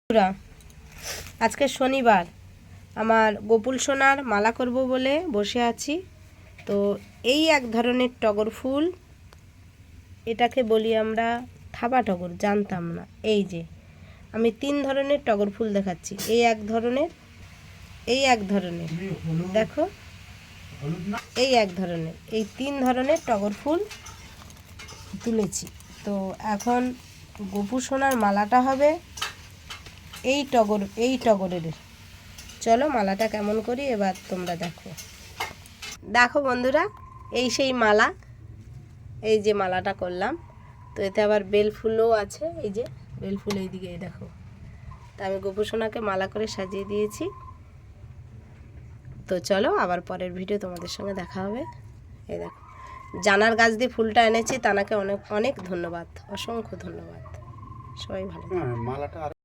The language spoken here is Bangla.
বন্ধুরা, আজকে শনিবার আমার গোপুল সোনার মালা করব বলে বসে আছি। তো এই এক ধরনের টগর ফুল, এটাকে বলি আমরা থাবা টগর, জানতাম না। এই যে আমি 3 ধরনের টগর ফুল দেখাচ্ছি। এই এক ধরনের, দেখো, এই এক ধরনের, এই 3 ধরনের টগর ফুল তুলেছি। তো এখন গোপু সোনার মালাটা হবে এই টগরের। চলো মালাটা কেমন করি এবার তোমরা দেখো। দেখো বন্ধুরা, এই সেই মালা, এই যে মালাটা করলাম। তো এতে আবার বেল ফুলও আছে, এই যে বেল ফুল এইদিকে, এই দেখো। তা আমি গোপু সোনাকে মালা করে সাজিয়ে দিয়েছি। তো চলো আবার পরের ভিডিও তোমাদের সঙ্গে দেখা হবে। এই দেখো, জানার গাছ দিয়ে ফুলটা এনেছি, তানাকে অনেক অনেক ধন্যবাদ, অসংখ্য ধন্যবাদ। সবাই ভালো।